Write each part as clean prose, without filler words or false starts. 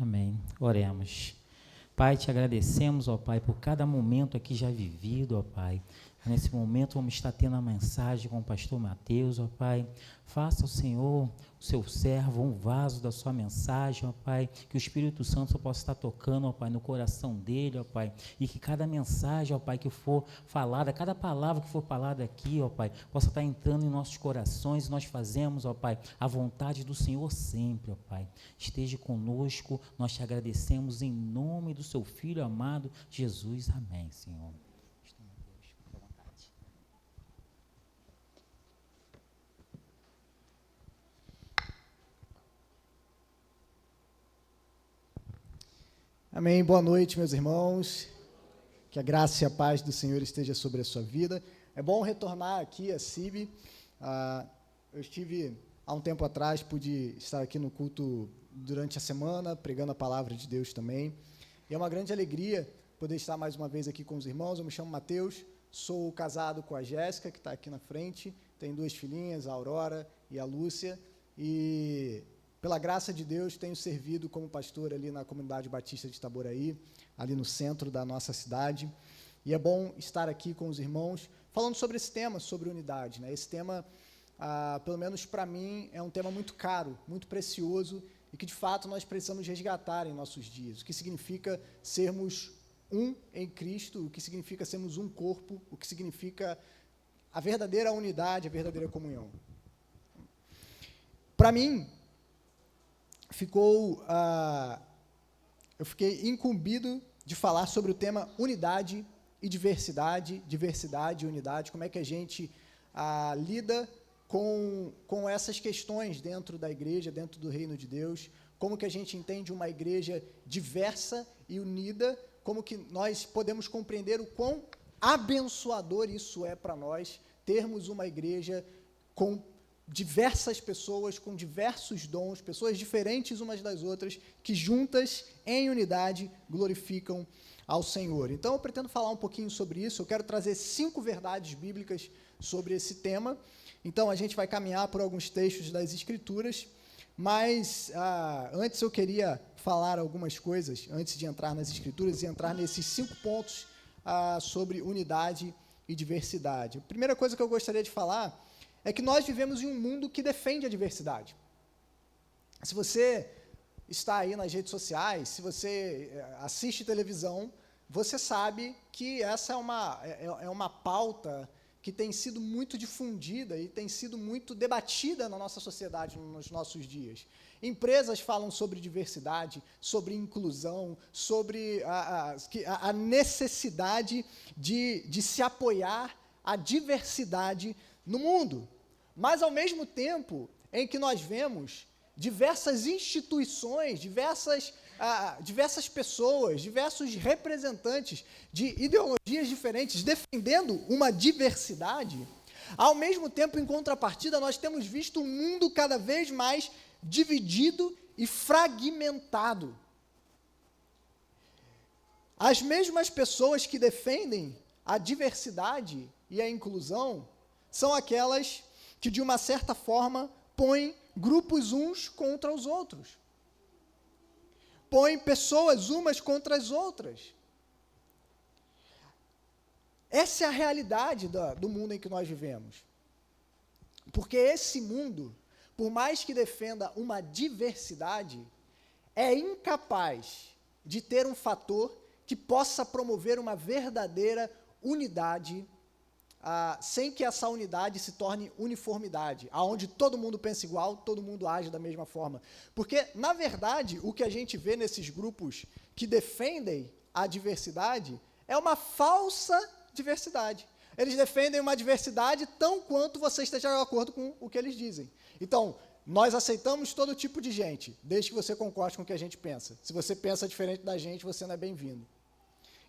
Amém. Oremos. Pai, te agradecemos, ó Pai, por cada momento aqui já vivido, ó Pai. Nesse momento vamos estar tendo a mensagem com o pastor Mateus, ó Pai. Faça o Senhor, o seu servo, um vaso da sua mensagem, ó Pai. Que o Espírito Santo só possa estar tocando, ó Pai, no coração dele, ó Pai. E que cada mensagem, ó Pai, que for falada, cada palavra que for falada aqui, ó Pai, possa estar entrando em nossos corações. E nós fazemos, ó Pai, a vontade do Senhor sempre, ó Pai. Esteja conosco, nós te agradecemos em nome do seu Filho amado, Jesus. Amém, Senhor. Amém. Boa noite, meus irmãos. Que a graça e a paz do Senhor esteja sobre a sua vida. É bom retornar aqui a CIB. Eu estive, há um tempo atrás, pude estar aqui no culto durante a semana, pregando a palavra de Deus também. E é uma grande alegria poder estar mais uma vez aqui com os irmãos. Eu me chamo Mateus, sou casado com a Jéssica, que está aqui na frente. Tenho 2 filhinhas, a Aurora e a Lúcia. E pela graça de Deus, tenho servido como pastor ali na Comunidade Batista de Itaboraí, ali no centro da nossa cidade. E é bom estar aqui com os irmãos, falando sobre esse tema, sobre unidade, né? Esse tema, pelo menos para mim, é um tema muito caro, muito precioso, e que, de fato, nós precisamos resgatar em nossos dias. O que significa sermos um em Cristo, o que significa sermos um corpo, o que significa a verdadeira unidade, a verdadeira comunhão. Para mim, eu fiquei incumbido de falar sobre o tema unidade e diversidade, diversidade e unidade, como é que a gente lida com essas questões dentro da igreja, dentro do reino de Deus, como que a gente entende uma igreja diversa e unida, como que nós podemos compreender o quão abençoador isso é para nós, termos uma igreja com diversas pessoas com diversos dons, pessoas diferentes umas das outras, que juntas, em unidade, glorificam ao Senhor. Então, eu pretendo falar um pouquinho sobre isso. Eu quero trazer 5 verdades bíblicas sobre esse tema. Então, a gente vai caminhar por alguns textos das Escrituras, mas antes eu queria falar algumas coisas, antes de entrar nas Escrituras, e entrar nesses 5 pontos sobre unidade e diversidade. A primeira coisa que eu gostaria de falar é que nós vivemos em um mundo que defende a diversidade. Se você está aí nas redes sociais, se você assiste televisão, você sabe que essa é uma pauta que tem sido muito difundida e tem sido muito debatida na nossa sociedade nos nossos dias. Empresas falam sobre diversidade, sobre inclusão, sobre a necessidade de se apoiar a diversidade no mundo. Mas, ao mesmo tempo em que nós vemos diversas instituições, diversas pessoas, diversos representantes de ideologias diferentes defendendo uma diversidade, ao mesmo tempo, em contrapartida, nós temos visto um mundo cada vez mais dividido e fragmentado. As mesmas pessoas que defendem a diversidade e a inclusão são aquelas que, de uma certa forma, põem grupos uns contra os outros. Põem pessoas umas contra as outras. Essa é a realidade do mundo em que nós vivemos. Porque esse mundo, por mais que defenda uma diversidade, é incapaz de ter um fator que possa promover uma verdadeira unidade, sem que essa unidade se torne uniformidade, aonde todo mundo pensa igual, todo mundo age da mesma forma. Porque, na verdade, o que a gente vê nesses grupos que defendem a diversidade é uma falsa diversidade. Eles defendem uma diversidade tão quanto você esteja de acordo com o que eles dizem. Então, nós aceitamos todo tipo de gente, desde que você concorde com o que a gente pensa. Se você pensa diferente da gente, você não é bem-vindo.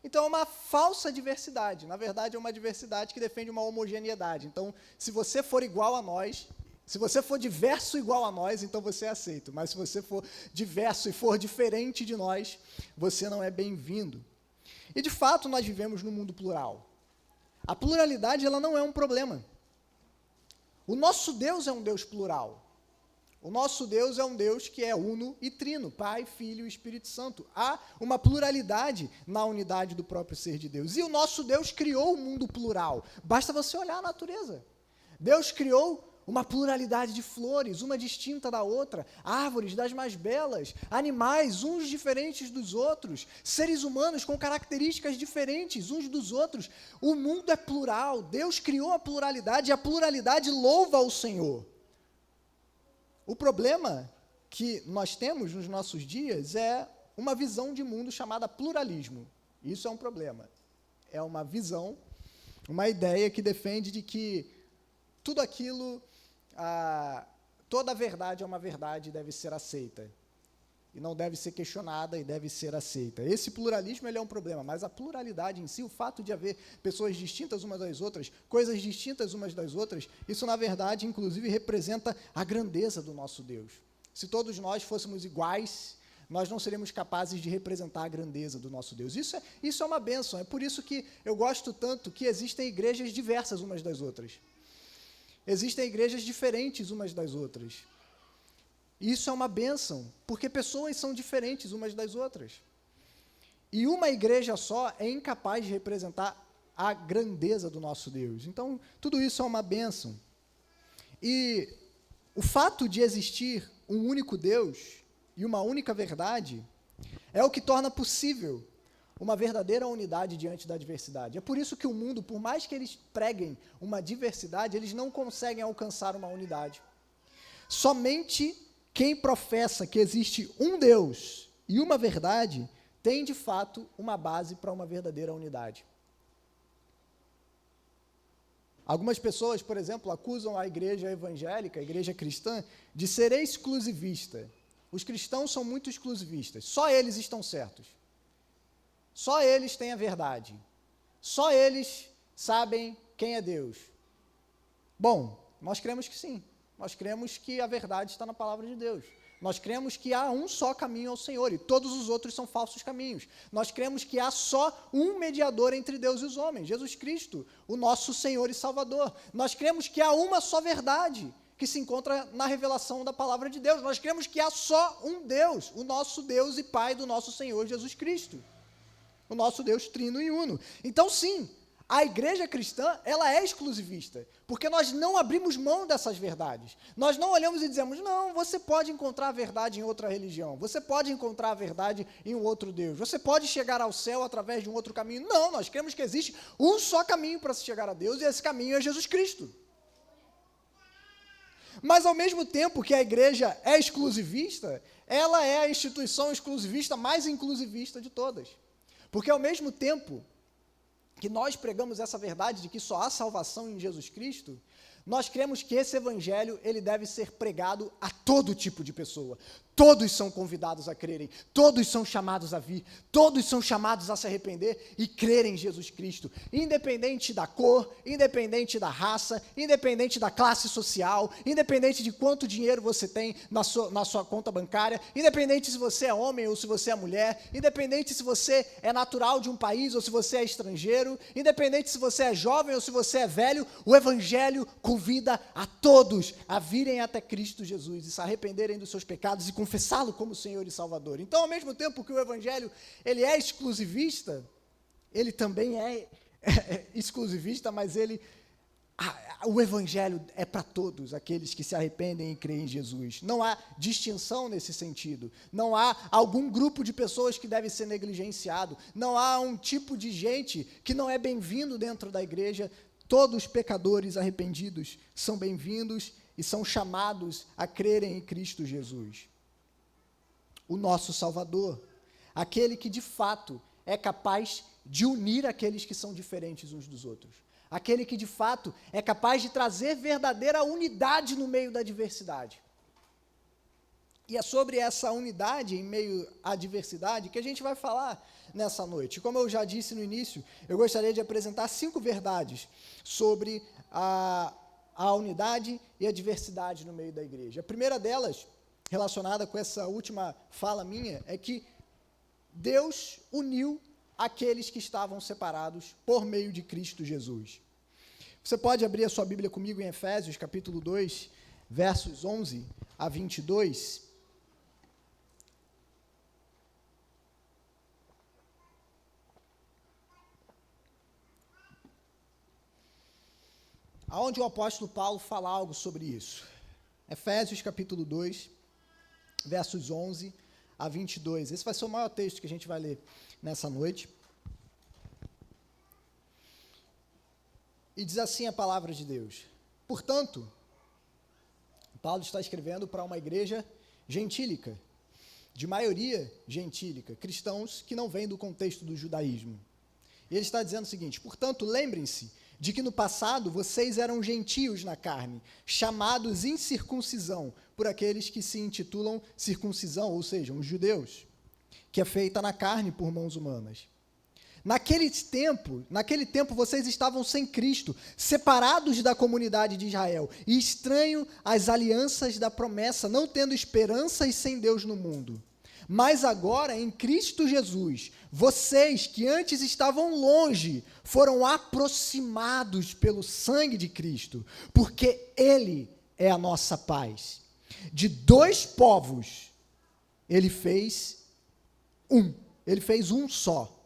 Então, é uma falsa diversidade. Na verdade, é uma diversidade que defende uma homogeneidade. Então, se você for igual a nós, se você for diverso igual a nós, então você é aceito. Mas se você for diverso e for diferente de nós, você não é bem-vindo. E, de fato, nós vivemos num mundo plural. A pluralidade, ela não é um problema. O nosso Deus é um Deus plural. O nosso Deus é um Deus que é uno e trino, Pai, Filho e Espírito Santo. Há uma pluralidade na unidade do próprio ser de Deus. E o nosso Deus criou um mundo plural. Basta você olhar a natureza. Deus criou uma pluralidade de flores, uma distinta da outra, árvores das mais belas, animais, uns diferentes dos outros, seres humanos com características diferentes uns dos outros. O mundo é plural, Deus criou a pluralidade e a pluralidade louva ao Senhor. O problema que nós temos nos nossos dias é uma visão de mundo chamada pluralismo. Isso é um problema. É uma visão, uma ideia que defende de que tudo aquilo, toda a verdade é uma verdade e deve ser aceita. E não deve ser questionada e deve ser aceita. Esse pluralismo ele é um problema, mas a pluralidade em si, o fato de haver pessoas distintas umas das outras, coisas distintas umas das outras, isso, na verdade, inclusive, representa a grandeza do nosso Deus. Se todos nós fôssemos iguais, nós não seríamos capazes de representar a grandeza do nosso Deus. Isso é uma bênção, é por isso que eu gosto tanto que existem igrejas diversas umas das outras. Existem igrejas diferentes umas das outras. Isso é uma bênção, porque pessoas são diferentes umas das outras. E uma igreja só é incapaz de representar a grandeza do nosso Deus. Então, tudo isso é uma bênção. E o fato de existir um único Deus e uma única verdade é o que torna possível uma verdadeira unidade diante da diversidade. É por isso que o mundo, por mais que eles preguem uma diversidade, eles não conseguem alcançar uma unidade. Somente quem professa que existe um Deus e uma verdade tem, de fato, uma base para uma verdadeira unidade. Algumas pessoas, por exemplo, acusam a igreja evangélica, a igreja cristã, de ser exclusivista. Os cristãos são muito exclusivistas, só eles estão certos. Só eles têm a verdade. Só eles sabem quem é Deus. Bom, nós cremos que sim. Nós cremos que a verdade está na palavra de Deus. Nós cremos que há um só caminho ao Senhor e todos os outros são falsos caminhos. Nós cremos que há só um mediador entre Deus e os homens, Jesus Cristo, o nosso Senhor e Salvador. Nós cremos que há uma só verdade que se encontra na revelação da palavra de Deus. Nós cremos que há só um Deus, o nosso Deus e Pai do nosso Senhor Jesus Cristo. O nosso Deus trino e uno. Então, sim, a igreja cristã, ela é exclusivista, porque nós não abrimos mão dessas verdades. Nós não olhamos e dizemos, não, você pode encontrar a verdade em outra religião, você pode encontrar a verdade em um outro Deus, você pode chegar ao céu através de um outro caminho. Não, nós cremos que existe um só caminho para se chegar a Deus, e esse caminho é Jesus Cristo. Mas, ao mesmo tempo que a igreja é exclusivista, ela é a instituição exclusivista mais inclusivista de todas. Porque, ao mesmo tempo que nós pregamos essa verdade de que só há salvação em Jesus Cristo, nós cremos que esse evangelho ele deve ser pregado a todo tipo de pessoa. Todos são convidados a crerem, todos são chamados a vir, todos são chamados a se arrepender e crer em Jesus Cristo, independente da cor, independente da raça, independente da classe social, independente de quanto dinheiro você tem na sua conta bancária, independente se você é homem ou se você é mulher, independente se você é natural de um país ou se você é estrangeiro, independente se você é jovem ou se você é velho, o evangelho convida a todos a virem até Cristo Jesus e se arrependerem dos seus pecados e confessá-lo como Senhor e Salvador. Então, ao mesmo tempo que o evangelho ele é exclusivista, ele também é exclusivista, mas o evangelho é para todos, aqueles que se arrependem e creem em Jesus. Não há distinção nesse sentido. Não há algum grupo de pessoas que deve ser negligenciado. Não há um tipo de gente que não é bem-vindo dentro da igreja. Todos os pecadores arrependidos são bem-vindos e são chamados a crerem em Cristo Jesus, o nosso Salvador, aquele que de fato é capaz de unir aqueles que são diferentes uns dos outros, aquele que de fato é capaz de trazer verdadeira unidade no meio da diversidade. E é sobre essa unidade em meio à diversidade que a gente vai falar nessa noite. Como eu já disse no início, eu gostaria de apresentar 5 verdades sobre a unidade e a diversidade no meio da igreja. A primeira delas, relacionada com essa última fala minha, é que Deus uniu aqueles que estavam separados por meio de Cristo Jesus. Você pode abrir a sua Bíblia comigo em Efésios, capítulo 2, versos 11 a 22, aonde o apóstolo Paulo fala algo sobre isso. Efésios capítulo 2, versos 11 a 22. Esse vai ser o maior texto que a gente vai ler nessa noite. E diz assim a palavra de Deus: portanto, Paulo está escrevendo para uma igreja gentílica, de maioria gentílica, cristãos que não vêm do contexto do judaísmo. E ele está dizendo o seguinte: portanto, lembrem-se de que no passado vocês eram gentios na carne, chamados incircuncisão por aqueles que se intitulam circuncisão, ou seja, os judeus, que é feita na carne por mãos humanas. Naquele tempo vocês estavam sem Cristo, separados da comunidade de Israel, e estranho às alianças da promessa, não tendo esperança e sem Deus no mundo. Mas agora, em Cristo Jesus, vocês que antes estavam longe, foram aproximados pelo sangue de Cristo, porque Ele é a nossa paz. De dois povos, Ele fez um só.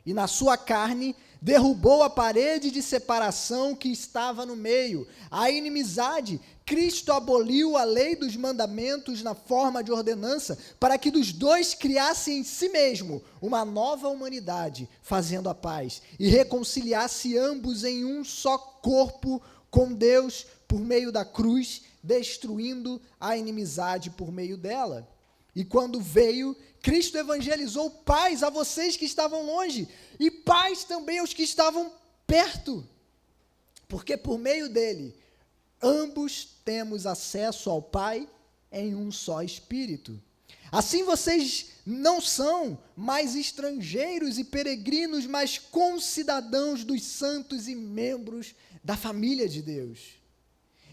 E na sua carne, derrubou a parede de separação que estava no meio, a inimizade. Cristo aboliu a lei dos mandamentos na forma de ordenança, para que dos dois criasse em si mesmo uma nova humanidade, fazendo a paz, e reconciliasse ambos em um só corpo com Deus por meio da cruz, destruindo a inimizade por meio dela. E quando veio, Cristo evangelizou paz a vocês que estavam longe, e paz também aos que estavam perto, porque por meio dele, ambos temos acesso ao Pai em um só Espírito. Assim vocês não são mais estrangeiros e peregrinos, mas concidadãos dos santos e membros da família de Deus,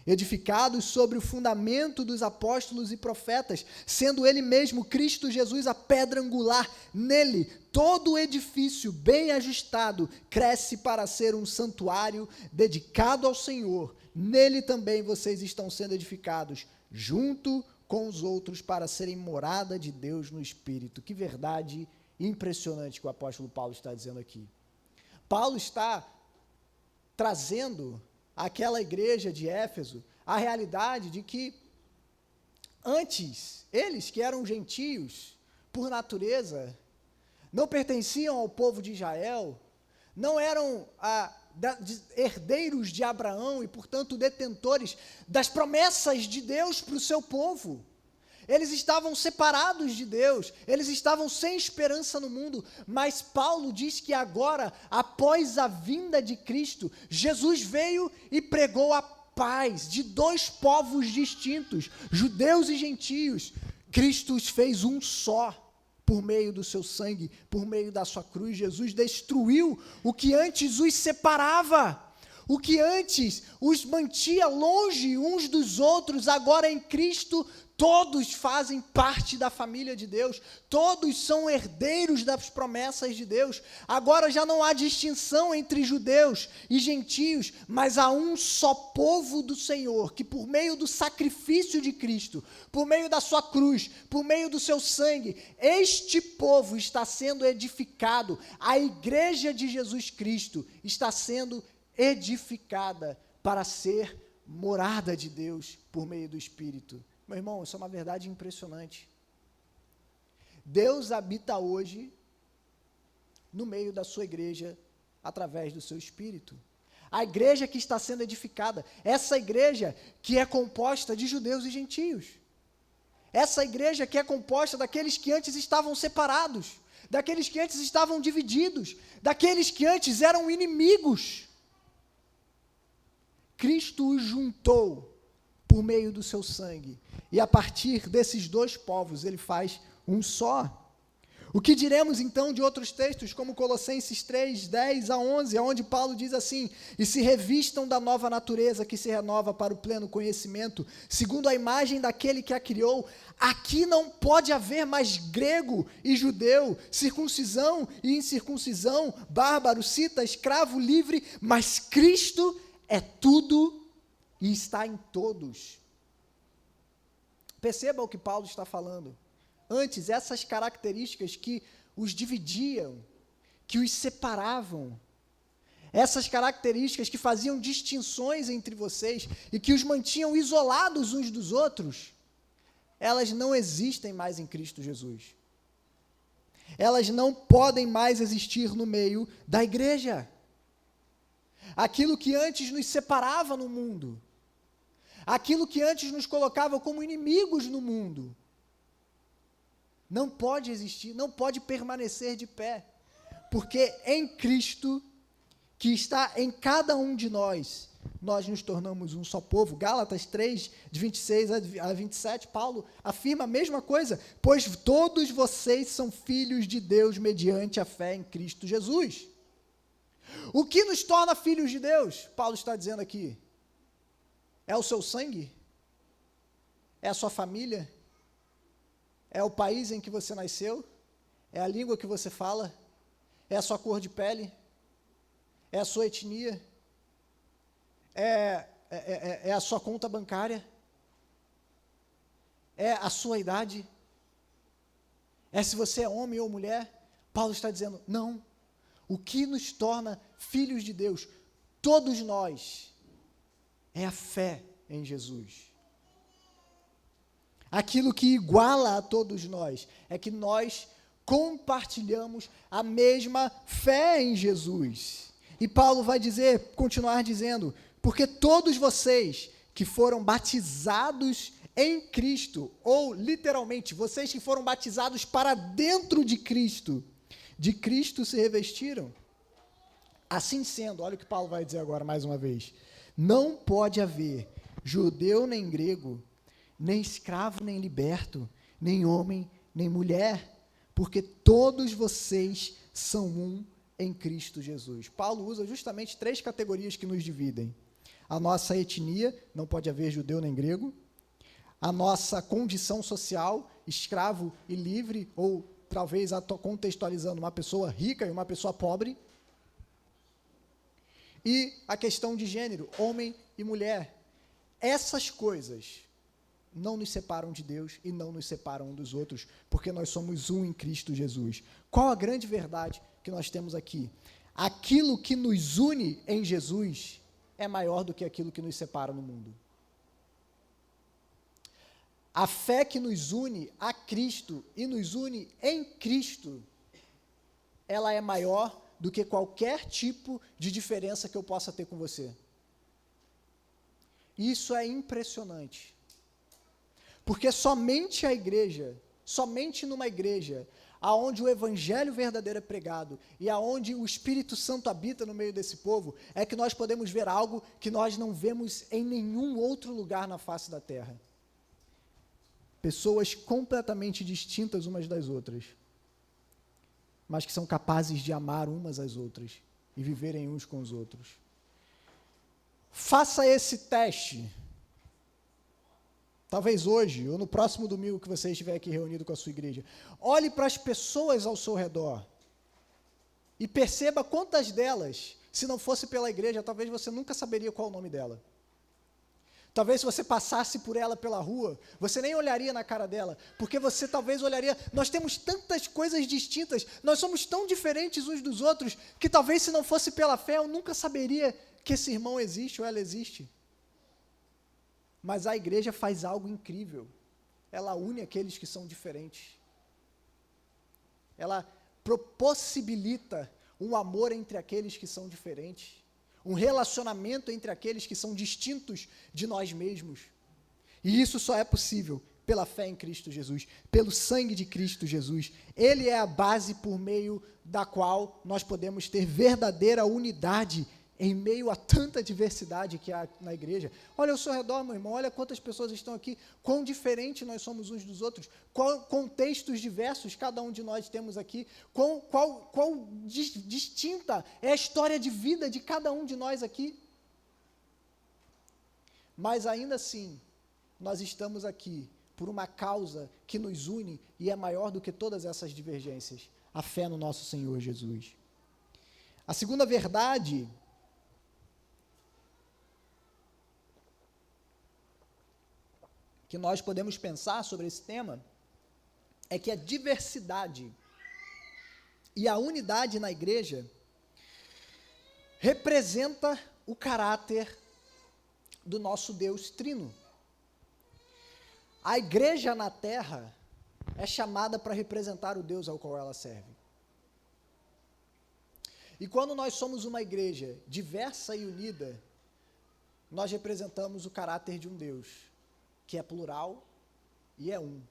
edificados sobre o fundamento dos apóstolos e profetas, sendo ele mesmo, Cristo Jesus, a pedra angular. Nele, todo o edifício bem ajustado cresce para ser um santuário dedicado ao Senhor. Nele também vocês estão sendo edificados, junto com os outros, para serem morada de Deus no Espírito. Que verdade impressionante que o apóstolo Paulo está dizendo aqui. Paulo está trazendo àquela igreja de Éfeso a realidade de que antes, eles que eram gentios por natureza, não pertenciam ao povo de Israel, não eram herdeiros de Abraão e, portanto, detentores das promessas de Deus para o seu povo. Eles estavam separados de Deus, eles estavam sem esperança no mundo, mas Paulo diz que agora, após a vinda de Cristo, Jesus veio e pregou a paz de dois povos distintos, judeus e gentios. Cristo os fez um só, por meio do seu sangue, por meio da sua cruz. Jesus destruiu o que antes os separava, o que antes os mantinha longe uns dos outros. Agora em Cristo todos fazem parte da família de Deus, todos são herdeiros das promessas de Deus. Agora já não há distinção entre judeus e gentios, mas há um só povo do Senhor, que por meio do sacrifício de Cristo, por meio da sua cruz, por meio do seu sangue, este povo está sendo edificado. A igreja de Jesus Cristo está sendo edificada para ser morada de Deus por meio do Espírito. Meu irmão, isso é uma verdade impressionante. Deus habita hoje no meio da sua igreja através do seu Espírito. A igreja que está sendo edificada, essa igreja que é composta de judeus e gentios. Essa igreja que é composta daqueles que antes estavam separados, daqueles que antes estavam divididos, daqueles que antes eram inimigos. Cristo os juntou por meio do seu sangue. E a partir desses dois povos, ele faz um só. O que diremos então de outros textos, como Colossenses 3, 10 a 11, onde Paulo diz assim: e se revistam da nova natureza que se renova para o pleno conhecimento, segundo a imagem daquele que a criou. Aqui não pode haver mais grego e judeu, circuncisão e incircuncisão, bárbaro, cita, escravo, livre, mas Cristo é tudo e está em todos. Perceba o que Paulo está falando. Antes, essas características que os dividiam, que os separavam, essas características que faziam distinções entre vocês e que os mantinham isolados uns dos outros, elas não existem mais em Cristo Jesus. Elas não podem mais existir no meio da igreja. Aquilo que antes nos separava no mundo, aquilo que antes nos colocava como inimigos no mundo, não pode existir, não pode permanecer de pé, porque em Cristo, que está em cada um de nós nos tornamos um só povo. Gálatas 3, de 26 a 27, Paulo afirma a mesma coisa, pois todos vocês são filhos de Deus mediante a fé em Cristo Jesus. O que nos torna filhos de Deus? Paulo está dizendo aqui, é o seu sangue? É a sua família? É o país em que você nasceu? É a língua que você fala? É a sua cor de pele? É a sua etnia? É a sua conta bancária? É a sua idade? É se você é homem ou mulher? Paulo está dizendo, não. O que nos torna filhos de Deus, todos nós, é a fé em Jesus. Aquilo que iguala a todos nós é que nós compartilhamos a mesma fé em Jesus. E Paulo vai continuar dizendo, porque todos vocês que foram batizados em Cristo, ou literalmente, vocês que foram batizados para dentro de Cristo se revestiram. Assim sendo, olha o que Paulo vai dizer agora mais uma vez, não pode haver judeu nem grego, nem escravo nem liberto, nem homem nem mulher, porque todos vocês são um em Cristo Jesus. Paulo usa justamente 3 categorias que nos dividem. A nossa etnia, não pode haver judeu nem grego, a nossa condição social, escravo e livre, ou talvez contextualizando uma pessoa rica e uma pessoa pobre, e a questão de gênero, homem e mulher. Essas coisas não nos separam de Deus e não nos separam um dos outros, porque nós somos um em Cristo Jesus. Qual a grande verdade que nós temos aqui? Aquilo que nos une em Jesus é maior do que aquilo que nos separa no mundo. A fé que nos une a Cristo e nos une em Cristo, ela é maior do que qualquer tipo de diferença que eu possa ter com você. Isso é impressionante. Porque somente numa igreja, aonde o evangelho verdadeiro é pregado e aonde o Espírito Santo habita no meio desse povo, é que nós podemos ver algo que nós não vemos em nenhum outro lugar na face da terra. Pessoas completamente distintas umas das outras, mas que são capazes de amar umas às outras e viverem uns com os outros. Faça esse teste. Talvez hoje, ou no próximo domingo que você estiver aqui reunido com a sua igreja. Olhe para as pessoas ao seu redor e perceba quantas delas, se não fosse pela igreja, talvez você nunca saberia qual é o nome dela. Talvez se você passasse por ela pela rua, você nem olharia na cara dela, porque você talvez olharia, nós temos tantas coisas distintas, nós somos tão diferentes uns dos outros, que talvez se não fosse pela fé, eu nunca saberia que esse irmão existe ou ela existe. Mas a igreja faz algo incrível, ela une aqueles que são diferentes, ela possibilita um amor entre aqueles que são diferentes, um relacionamento entre aqueles que são distintos de nós mesmos. E isso só é possível pela fé em Cristo Jesus, pelo sangue de Cristo Jesus. Ele é a base por meio da qual nós podemos ter verdadeira unidade em meio a tanta diversidade que há na igreja. Olha ao seu redor, meu irmão, olha quantas pessoas estão aqui, quão diferentes nós somos uns dos outros, qual contextos diversos cada um de nós temos aqui, qual distinta é a história de vida de cada um de nós aqui. Mas ainda assim, nós estamos aqui por uma causa que nos une e é maior do que todas essas divergências, a fé no nosso Senhor Jesus. A segunda verdade que nós podemos pensar sobre esse tema é que a diversidade e a unidade na igreja representa o caráter do nosso Deus trino. A igreja na terra é chamada para representar o Deus ao qual ela serve. E quando nós somos uma igreja diversa e unida, nós representamos o caráter de um Deus que é plural e é um.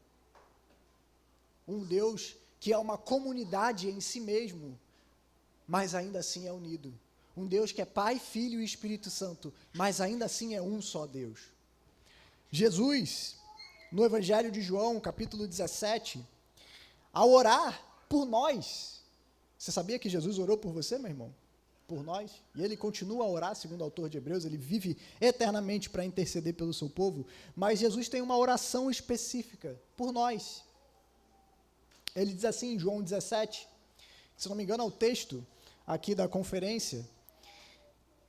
Um Deus que é uma comunidade em si mesmo, mas ainda assim é unido. Um Deus que é Pai, Filho e Espírito Santo, mas ainda assim é um só Deus. Jesus, no Evangelho de João, capítulo 17, ao orar por nós, você sabia que Jesus orou por você, meu irmão? Por nós? E ele continua a orar, segundo o autor de Hebreus, ele vive eternamente para interceder pelo seu povo, mas Jesus tem uma oração específica por nós. Ele diz assim em João 17, se não me engano é o texto aqui da conferência,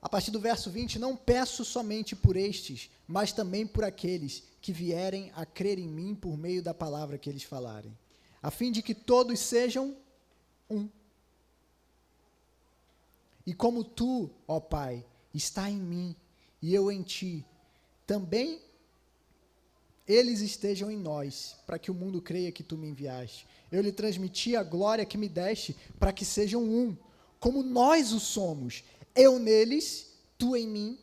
a partir do verso 20, não peço somente por estes, mas também por aqueles que vierem a crer em mim por meio da palavra que eles falarem, a fim de que todos sejam um. E como tu, ó Pai, está em mim e eu em ti, também eles estejam em nós, para que o mundo creia que tu me enviaste. Eu lhe transmiti a glória que me deste, para que sejam um, como nós o somos, eu neles, tu em mim,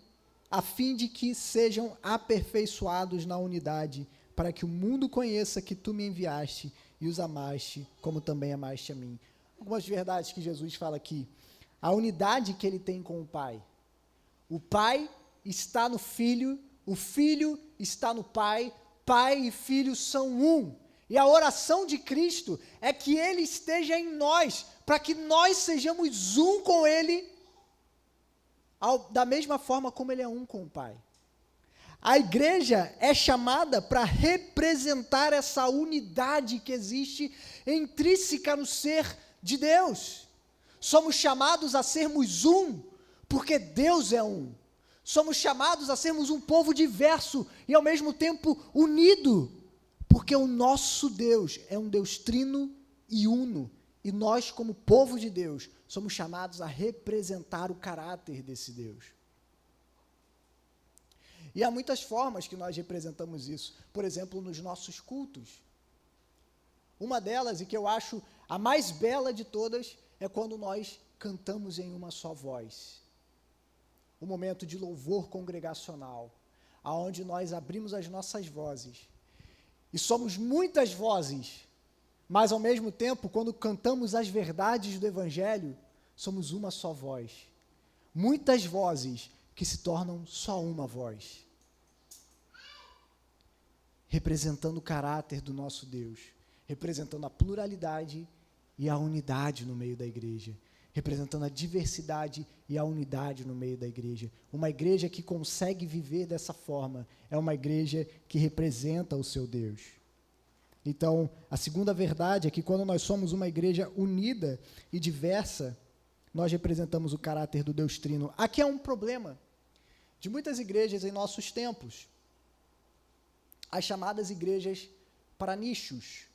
a fim de que sejam aperfeiçoados na unidade, para que o mundo conheça que tu me enviaste e os amaste, como também amaste a mim. Algumas verdades que Jesus fala aqui. A unidade que ele tem com o Pai. O Pai está no Filho, o Filho está no Pai, Pai e Filho são um. E a oração de Cristo é que ele esteja em nós, para que nós sejamos um com ele, da mesma forma como ele é um com o Pai. A igreja é chamada para representar essa unidade que existe intrínseca no ser de Deus. Somos chamados a sermos um, porque Deus é um. Somos chamados a sermos um povo diverso e ao mesmo tempo unido, porque o nosso Deus é um Deus trino e uno, e nós, como povo de Deus, somos chamados a representar o caráter desse Deus. E há muitas formas que nós representamos isso, por exemplo, nos nossos cultos. Uma delas, e que eu acho a mais bela de todas, é quando nós cantamos em uma só voz. Um momento de louvor congregacional, aonde nós abrimos as nossas vozes. E somos muitas vozes, mas ao mesmo tempo, quando cantamos as verdades do Evangelho, somos uma só voz. Muitas vozes que se tornam só uma voz. Representando o caráter do nosso Deus, representando a pluralidade e a unidade no meio da igreja, representando a diversidade e a unidade no meio da igreja. Uma igreja que consegue viver dessa forma é uma igreja que representa o seu Deus. Então, a segunda verdade é que quando nós somos uma igreja unida e diversa, nós representamos o caráter do Deus Trino. Aqui é um problema de muitas igrejas em nossos tempos, as chamadas igrejas para nichos.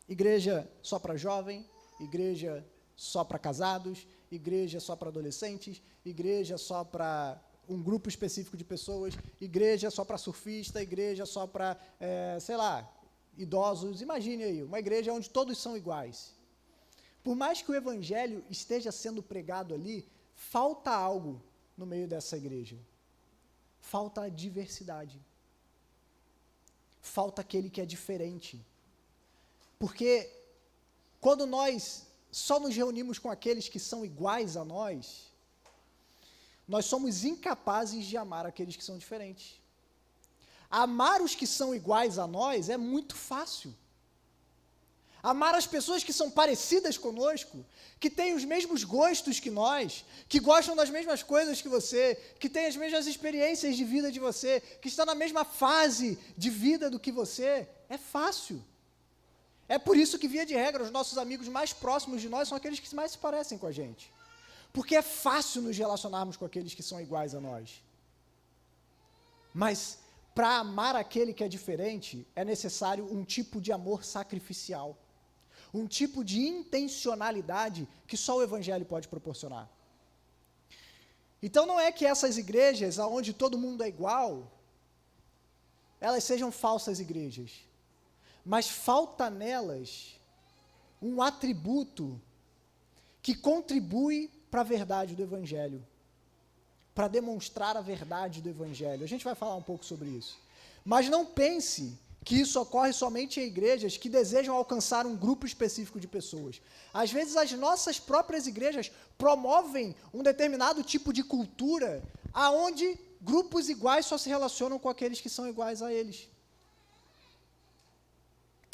Igreja só para jovem, igreja só para casados, igreja só para adolescentes, igreja só para um grupo específico de pessoas, igreja só para surfista, igreja só para, idosos. Imagine aí, uma igreja onde todos são iguais. Por mais que o evangelho esteja sendo pregado ali, falta algo no meio dessa igreja. Falta a diversidade. Falta aquele que é diferente. Porque quando nós só nos reunimos com aqueles que são iguais a nós somos incapazes de amar aqueles que são diferentes. Amar os que são iguais a nós é muito fácil. Amar as pessoas que são parecidas conosco, que têm os mesmos gostos que nós, que gostam das mesmas coisas que você, que têm as mesmas experiências de vida de você, que estão na mesma fase de vida do que você, é fácil. É por isso que, via de regra, os nossos amigos mais próximos de nós são aqueles que mais se parecem com a gente. Porque é fácil nos relacionarmos com aqueles que são iguais a nós. Mas, para amar aquele que é diferente, é necessário um tipo de amor sacrificial, um tipo de intencionalidade que só o Evangelho pode proporcionar. Então não é que essas igrejas, onde todo mundo é igual, elas sejam falsas igrejas, mas falta nelas um atributo que contribui para a verdade do Evangelho, para demonstrar a verdade do Evangelho. A gente vai falar um pouco sobre isso. Mas não pense que isso ocorre somente em igrejas que desejam alcançar um grupo específico de pessoas. Às vezes as nossas próprias igrejas promovem um determinado tipo de cultura aonde grupos iguais só se relacionam com aqueles que são iguais a eles.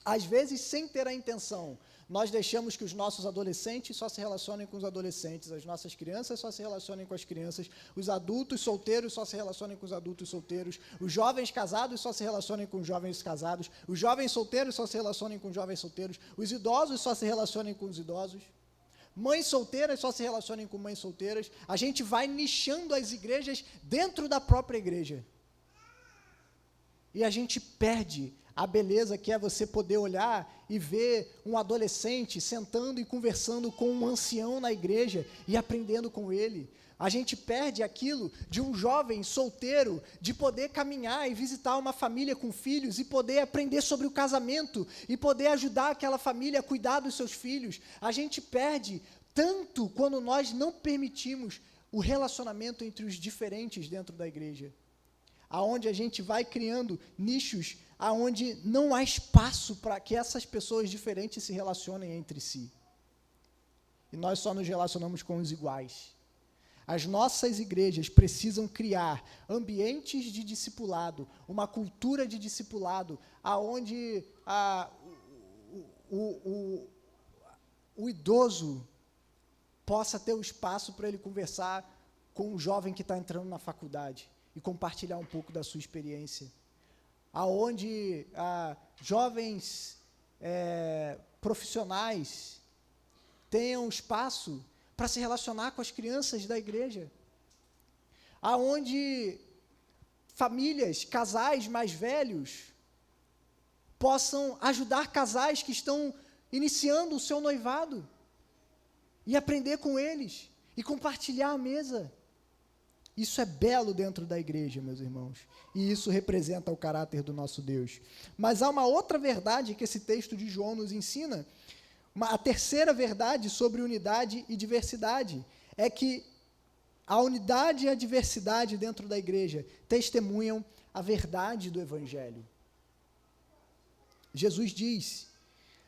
Às vezes, sem ter a intenção, nós deixamos que os nossos adolescentes só se relacionem com os adolescentes, as nossas crianças só se relacionem com as crianças, os adultos solteiros só se relacionem com os adultos solteiros, os jovens casados só se relacionem com os jovens casados, os jovens solteiros só se relacionem com os jovens solteiros, os idosos só se relacionem com os idosos, mães solteiras só se relacionem com mães solteiras. A gente vai nichando as igrejas dentro da própria igreja. E a gente perde a beleza que é você poder olhar e ver um adolescente sentando e conversando com um ancião na igreja e aprendendo com ele. A gente perde aquilo de um jovem solteiro, de poder caminhar e visitar uma família com filhos e poder aprender sobre o casamento e poder ajudar aquela família a cuidar dos seus filhos. A gente perde tanto quando nós não permitimos o relacionamento entre os diferentes dentro da igreja, aonde a gente vai criando nichos aonde não há espaço para que essas pessoas diferentes se relacionem entre si. E nós só nos relacionamos com os iguais. As nossas igrejas precisam criar ambientes de discipulado, uma cultura de discipulado, aonde o idoso possa ter o espaço para ele conversar com o jovem que está entrando na faculdade e compartilhar um pouco da sua experiência, aonde jovens profissionais tenham espaço para se relacionar com as crianças da igreja, aonde famílias, casais mais velhos possam ajudar casais que estão iniciando o seu noivado e aprender com eles e compartilhar a mesa. Isso é belo dentro da igreja, meus irmãos, e isso representa o caráter do nosso Deus. Mas há uma outra verdade que esse texto de João nos ensina, a terceira verdade sobre unidade e diversidade, é que a unidade e a diversidade dentro da igreja testemunham a verdade do Evangelho. Jesus diz,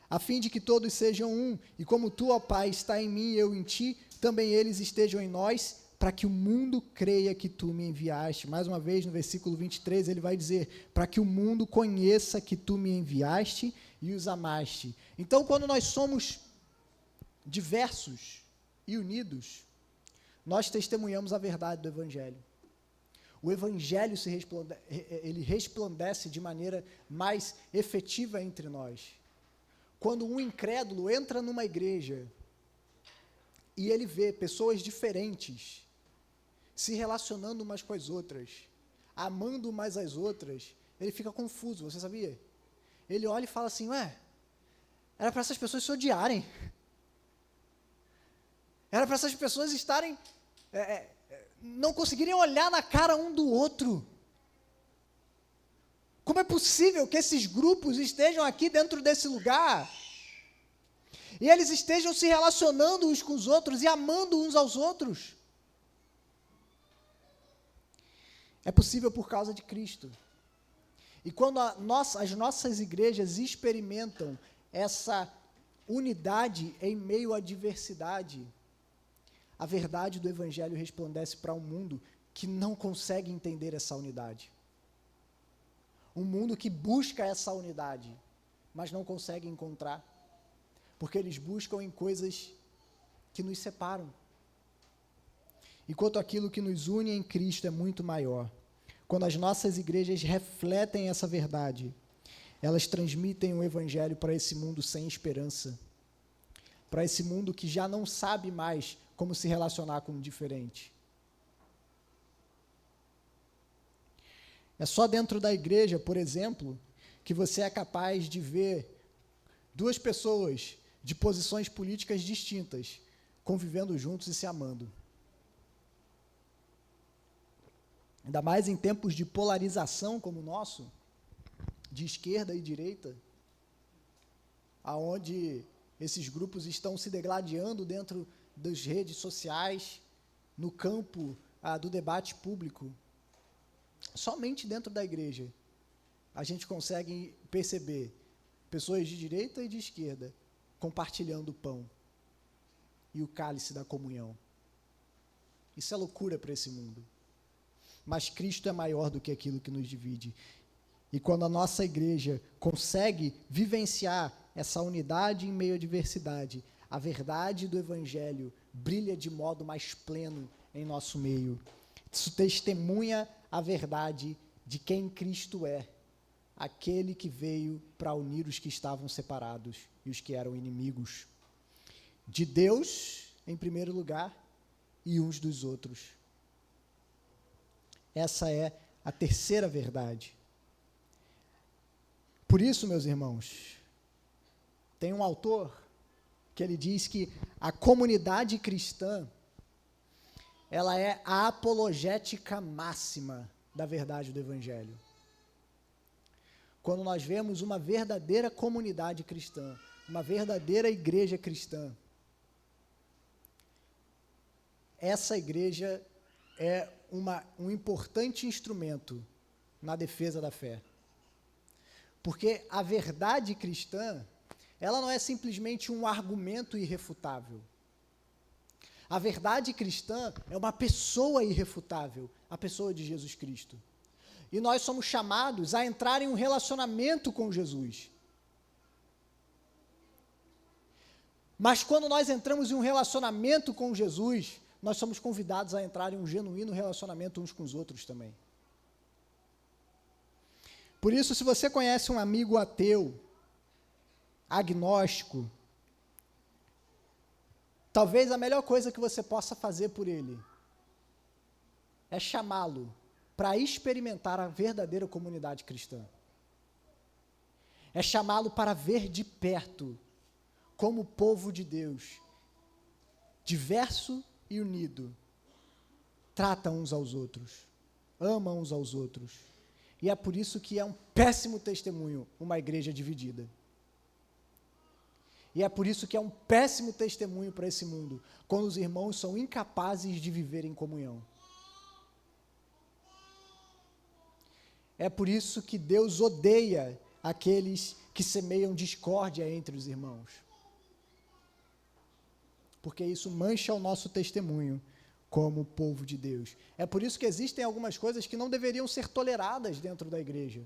a fim de que todos sejam um, e como tu, ó Pai, está em mim e eu em ti, também eles estejam em nós, para que o mundo creia que tu me enviaste. Mais uma vez, no versículo 23, ele vai dizer, para que o mundo conheça que tu me enviaste e os amaste. Então, quando nós somos diversos e unidos, nós testemunhamos a verdade do Evangelho. O Evangelho ele resplandece de maneira mais efetiva entre nós. Quando um incrédulo entra numa igreja e ele vê pessoas diferentes se relacionando umas com as outras, amando umas às outras, ele fica confuso, você sabia? Ele olha e fala assim, era para essas pessoas se odiarem. Era para essas pessoas estarem, não conseguirem olhar na cara um do outro. Como é possível que esses grupos estejam aqui dentro desse lugar e eles estejam se relacionando uns com os outros e amando uns aos outros? É possível por causa de Cristo. E quando as nossas igrejas experimentam essa unidade em meio à diversidade, a verdade do Evangelho resplandece para um mundo que não consegue entender essa unidade. Um mundo que busca essa unidade, mas não consegue encontrar, porque eles buscam em coisas que nos separam. Enquanto aquilo que nos une em Cristo é muito maior. Quando as nossas igrejas refletem essa verdade, elas transmitem o Evangelho para esse mundo sem esperança, para esse mundo que já não sabe mais como se relacionar com o diferente. É só dentro da igreja, por exemplo, que você é capaz de ver duas pessoas de posições políticas distintas convivendo juntos e se amando. Ainda mais em tempos de polarização como o nosso, de esquerda e direita, aonde esses grupos estão se degladiando dentro das redes sociais, no campo do debate público. Somente dentro da igreja a gente consegue perceber pessoas de direita e de esquerda compartilhando o pão e o cálice da comunhão. Isso é loucura para esse mundo. Mas Cristo é maior do que aquilo que nos divide. E quando a nossa igreja consegue vivenciar essa unidade em meio à diversidade, a verdade do Evangelho brilha de modo mais pleno em nosso meio. Isso testemunha a verdade de quem Cristo é, aquele que veio para unir os que estavam separados e os que eram inimigos. De Deus, em primeiro lugar, e uns dos outros. Essa é a terceira verdade. Por isso, meus irmãos, tem um autor que ele diz que a comunidade cristã, ela é a apologética máxima da verdade do Evangelho. Quando nós vemos uma verdadeira comunidade cristã, uma verdadeira igreja cristã, essa igreja é um importante instrumento na defesa da fé. Porque a verdade cristã, ela não é simplesmente um argumento irrefutável. A verdade cristã é uma pessoa irrefutável, a pessoa de Jesus Cristo. E nós somos chamados a entrar em um relacionamento com Jesus. Mas quando nós entramos em um relacionamento com Jesus, nós somos convidados a entrar em um genuíno relacionamento uns com os outros também. Por isso, se você conhece um amigo ateu, agnóstico, talvez a melhor coisa que você possa fazer por ele é chamá-lo para experimentar a verdadeira comunidade cristã. É chamá-lo para ver de perto como o povo de Deus, diverso e unido, trata uns aos outros, ama uns aos outros. E é por isso que é um péssimo testemunho uma igreja dividida. E é por isso que é um péssimo testemunho para esse mundo, quando os irmãos são incapazes de viver em comunhão. É por isso que Deus odeia aqueles que semeiam discórdia entre os irmãos. Porque isso mancha o nosso testemunho como povo de Deus. É por isso que existem algumas coisas que não deveriam ser toleradas dentro da igreja,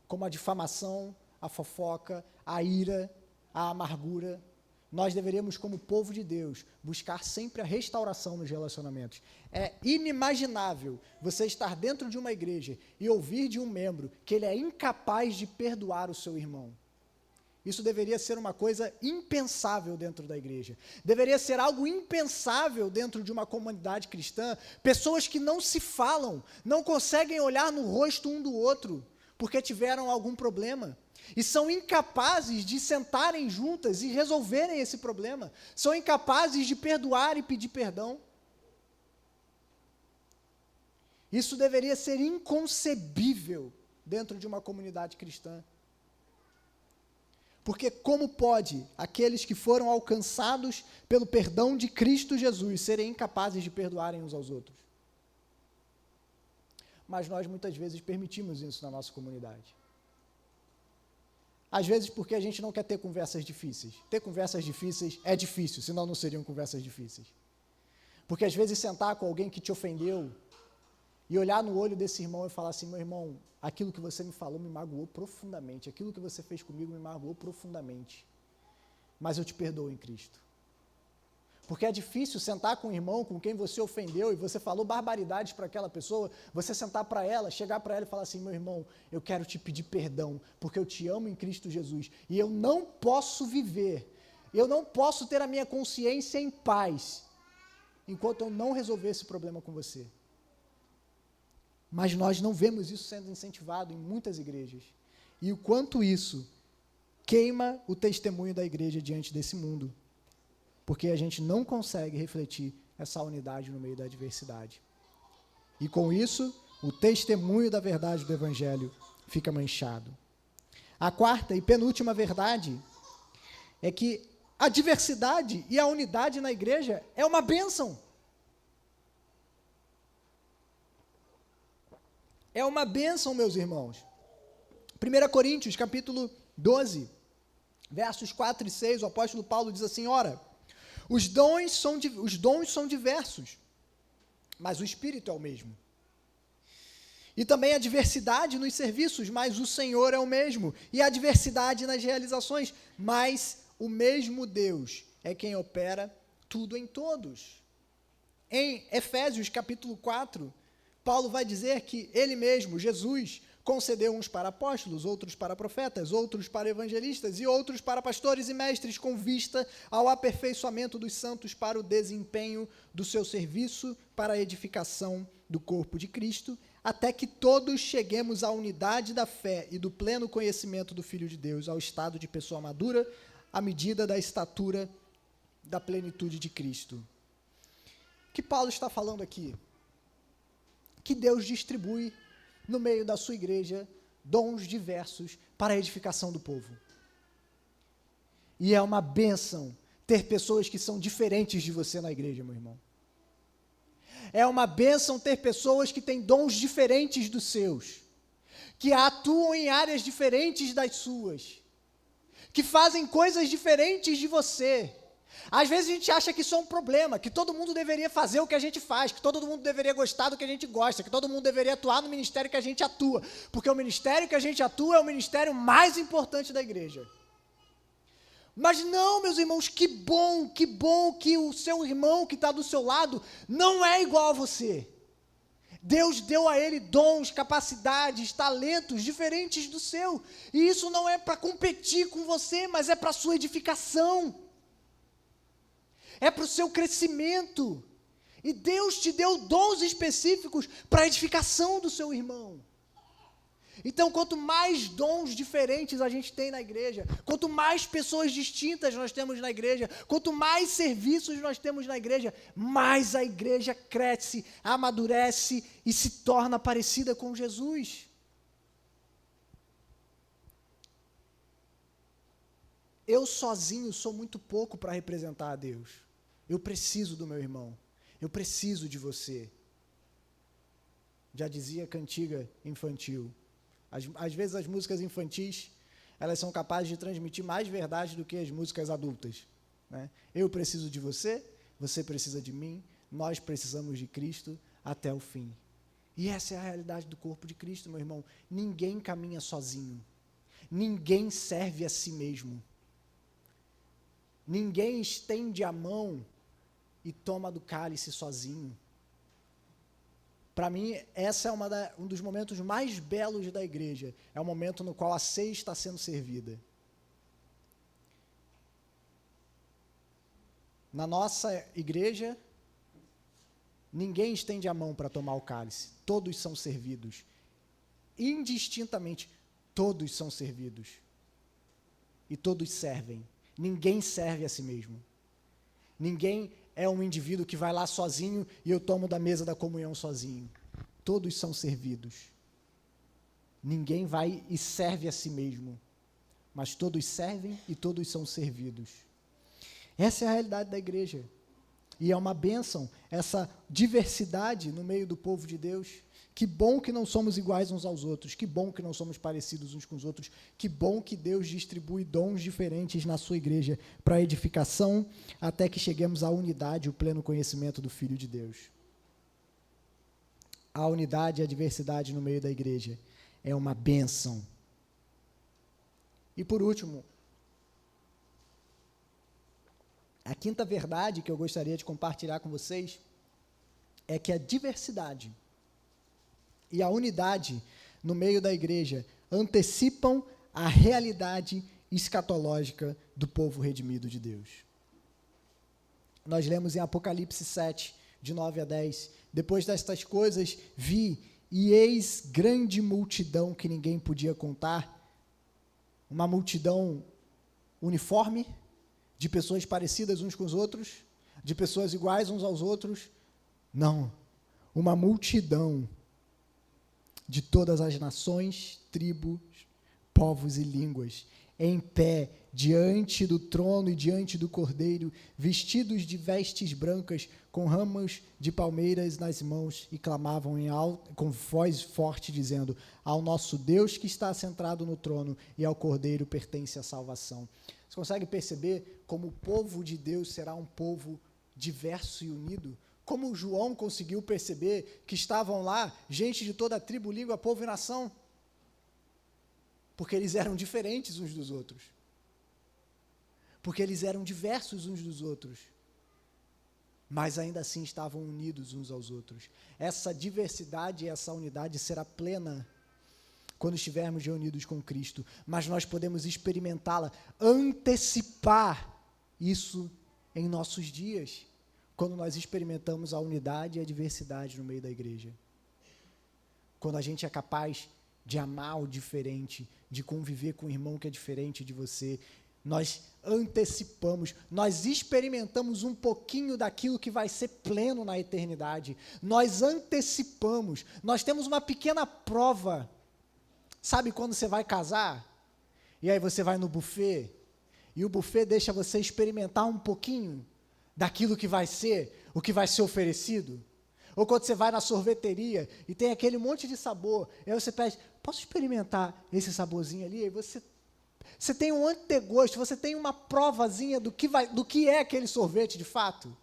como a difamação, a fofoca, a ira, a amargura. Nós deveríamos, como povo de Deus, buscar sempre a restauração nos relacionamentos. É inimaginável você estar dentro de uma igreja e ouvir de um membro que ele é incapaz de perdoar o seu irmão. Isso deveria ser uma coisa impensável dentro da igreja. Deveria ser algo impensável dentro de uma comunidade cristã. Pessoas que não se falam, não conseguem olhar no rosto um do outro, porque tiveram algum problema. E são incapazes de sentarem juntas e resolverem esse problema. São incapazes de perdoar e pedir perdão. Isso deveria ser inconcebível dentro de uma comunidade cristã. Porque como pode aqueles que foram alcançados pelo perdão de Cristo Jesus serem incapazes de perdoarem uns aos outros? Mas nós muitas vezes permitimos isso na nossa comunidade. Às vezes porque a gente não quer ter conversas difíceis. Ter conversas difíceis é difícil, senão não seriam conversas difíceis. Porque às vezes sentar com alguém que te ofendeu e olhar no olho desse irmão e falar assim: meu irmão, aquilo que você me falou me magoou profundamente, aquilo que você fez comigo me magoou profundamente, mas eu te perdoo em Cristo. Porque é difícil sentar com um irmão com quem você ofendeu e você falou barbaridades para aquela pessoa, você sentar para ela, chegar para ela e falar assim: meu irmão, eu quero te pedir perdão, porque eu te amo em Cristo Jesus, e eu não posso viver, eu não posso ter a minha consciência em paz, enquanto eu não resolver esse problema com você. Mas nós não vemos isso sendo incentivado em muitas igrejas. E o quanto isso queima o testemunho da igreja diante desse mundo, porque a gente não consegue refletir essa unidade no meio da diversidade. E com isso, o testemunho da verdade do Evangelho fica manchado. A quarta e penúltima verdade é que a diversidade e a unidade na igreja é uma bênção. É uma bênção, meus irmãos. 1 Coríntios, capítulo 12, versos 4 e 6, o apóstolo Paulo diz assim: ora, os dons são diversos, mas o Espírito é o mesmo. E também a diversidade nos serviços, mas o Senhor é o mesmo. E a diversidade nas realizações, mas o mesmo Deus é quem opera tudo em todos. Em Efésios, capítulo 4, Paulo vai dizer que ele mesmo, Jesus, concedeu uns para apóstolos, outros para profetas, outros para evangelistas e outros para pastores e mestres, com vista ao aperfeiçoamento dos santos para o desempenho do seu serviço, para a edificação do corpo de Cristo, até que todos cheguemos à unidade da fé e do pleno conhecimento do Filho de Deus, ao estado de pessoa madura, à medida da estatura da plenitude de Cristo. O que Paulo está falando aqui? Que Deus distribui no meio da sua igreja dons diversos para a edificação do povo. E é uma bênção ter pessoas que são diferentes de você na igreja, meu irmão. É uma bênção ter pessoas que têm dons diferentes dos seus, que atuam em áreas diferentes das suas, que fazem coisas diferentes de você. Às vezes a gente acha que isso é um problema, que todo mundo deveria fazer o que a gente faz, que todo mundo deveria gostar do que a gente gosta, que todo mundo deveria atuar no ministério que a gente atua, porque o ministério que a gente atua é o ministério mais importante da igreja. Mas não, meus irmãos, que bom que o seu irmão que está do seu lado não é igual a você. Deus deu a ele dons, capacidades, talentos diferentes do seu, e isso não é para competir com você, mas é para a sua edificação. É para o seu crescimento. E Deus te deu dons específicos para a edificação do seu irmão. Então, quanto mais dons diferentes a gente tem na igreja, quanto mais pessoas distintas nós temos na igreja, quanto mais serviços nós temos na igreja, mais a igreja cresce, amadurece e se torna parecida com Jesus. Eu sozinho sou muito pouco para representar a Deus. Eu preciso do meu irmão. Eu preciso de você. Já dizia a cantiga infantil. Às vezes as músicas infantis, elas são capazes de transmitir mais verdade do que as músicas adultas, né? Eu preciso de você, você precisa de mim, nós precisamos de Cristo até o fim. E essa é a realidade do corpo de Cristo, meu irmão. Ninguém caminha sozinho. Ninguém serve a si mesmo. Ninguém estende a mão e toma do cálice sozinho. Para mim, essa é um dos momentos mais belos da igreja. É o momento no qual a ceia está sendo servida. Na nossa igreja, ninguém estende a mão para tomar o cálice. Todos são servidos. Indistintamente, todos são servidos. E todos servem. Ninguém serve a si mesmo. Ninguém é um indivíduo que vai lá sozinho e eu tomo da mesa da comunhão sozinho. Todos são servidos. Ninguém vai e serve a si mesmo, mas todos servem e todos são servidos. Essa é a realidade da igreja. E é uma bênção essa diversidade no meio do povo de Deus. Que bom que não somos iguais uns aos outros, que bom que não somos parecidos uns com os outros, que bom que Deus distribui dons diferentes na sua igreja para a edificação, até que cheguemos à unidade, o pleno conhecimento do Filho de Deus. A unidade e a diversidade no meio da igreja é uma bênção. E por último, a quinta verdade que eu gostaria de compartilhar com vocês é que a diversidade e a unidade no meio da igreja antecipam a realidade escatológica do povo redimido de Deus. Nós lemos em Apocalipse 7, de 9 a 10, depois destas coisas vi E eis grande multidão que ninguém podia contar, uma multidão uniforme, de pessoas parecidas uns com os outros, de pessoas iguais uns aos outros. Não, uma multidão de todas as nações, tribos, povos e línguas, em pé, diante do trono e diante do Cordeiro, vestidos de vestes brancas, com ramos de palmeiras nas mãos, e clamavam com voz forte, dizendo: ao nosso Deus que está assentado no trono e ao Cordeiro pertence a salvação. Você consegue perceber como o povo de Deus será um povo diverso e unido? Como João conseguiu perceber que estavam lá gente de toda a tribo, língua, povo e nação? Porque eles eram diferentes uns dos outros. Porque eles eram diversos uns dos outros. Mas ainda assim estavam unidos uns aos outros. Essa diversidade e essa unidade será plena quando estivermos reunidos com Cristo. Mas nós podemos experimentá-la, antecipar isso em nossos dias, quando nós experimentamos a unidade e a diversidade no meio da igreja. Quando a gente é capaz de amar o diferente, de conviver com o irmão que é diferente de você, nós antecipamos, nós experimentamos um pouquinho daquilo que vai ser pleno na eternidade. Nós antecipamos, nós temos uma pequena prova. Sabe quando você vai casar? E aí você vai no buffet, e o buffet deixa você experimentar um pouquinho daquilo que vai ser, o que vai ser oferecido. Ou quando você vai na sorveteria e tem aquele monte de sabor, e aí você pede: posso experimentar esse saborzinho ali? E você tem um antegosto, você tem uma provazinha do que é aquele sorvete de fato.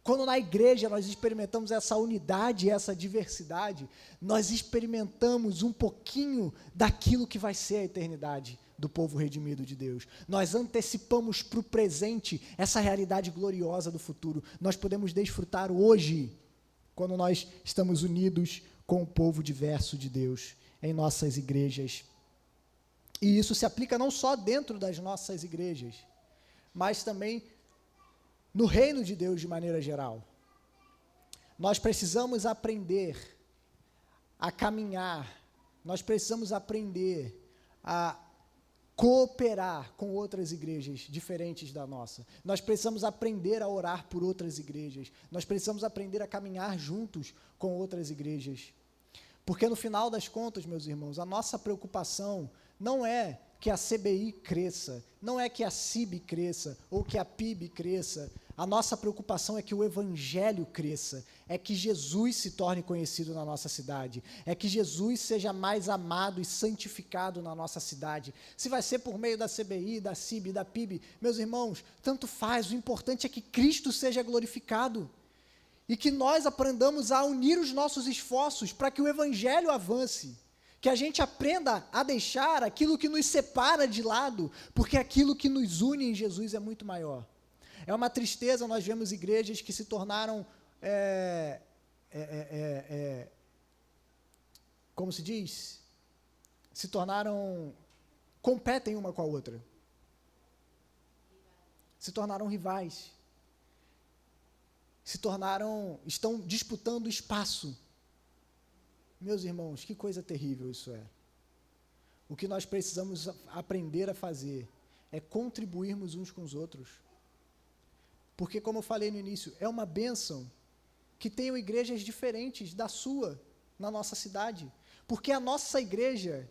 Quando na igreja nós experimentamos essa unidade e essa diversidade, nós experimentamos um pouquinho daquilo que vai ser a eternidade do povo redimido de Deus. Nós antecipamos para o presente essa realidade gloriosa do futuro. Nós podemos desfrutar hoje, quando nós estamos unidos com o povo diverso de Deus, em nossas igrejas. E isso se aplica não só dentro das nossas igrejas, mas também no reino de Deus de maneira geral. Nós precisamos aprender a caminhar, nós precisamos aprender a cooperar com outras igrejas diferentes da nossa. Nós precisamos aprender a orar por outras igrejas. Nós precisamos aprender a caminhar juntos com outras igrejas. Porque no final das contas, meus irmãos, a nossa preocupação não é que a CBI cresça, não é que a CIB cresça, ou que a PIB cresça. A nossa preocupação é que o Evangelho cresça, é que Jesus se torne conhecido na nossa cidade, é que Jesus seja mais amado e santificado na nossa cidade. Se vai ser por meio da CBI, da CIB, da PIB, meus irmãos, tanto faz, o importante é que Cristo seja glorificado, e que nós aprendamos a unir os nossos esforços para que o Evangelho avance, que a gente aprenda a deixar aquilo que nos separa de lado, porque aquilo que nos une em Jesus é muito maior. É uma tristeza, nós vemos igrejas que se tornaram, como se diz? Se tornaram, competem uma com a outra. Se tornaram rivais. Estão disputando espaço. Meus irmãos, que coisa terrível isso é. O que nós precisamos aprender a fazer é contribuirmos uns com os outros. Porque, como eu falei no início, é uma bênção que tenham igrejas diferentes da sua na nossa cidade. Porque a nossa igreja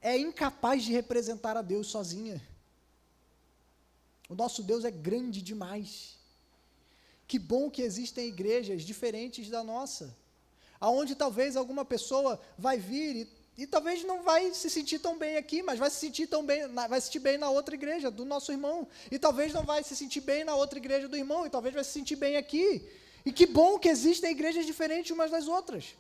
é incapaz de representar a Deus sozinha. O nosso Deus é grande demais. Que bom que existem igrejas diferentes da nossa, aonde talvez alguma pessoa vai vir e talvez não vai se sentir tão bem aqui, mas vai se sentir bem na outra igreja do nosso irmão, e talvez não vai se sentir bem na outra igreja do irmão, e talvez vai se sentir bem aqui. E que bom que existem igrejas diferentes umas das outras.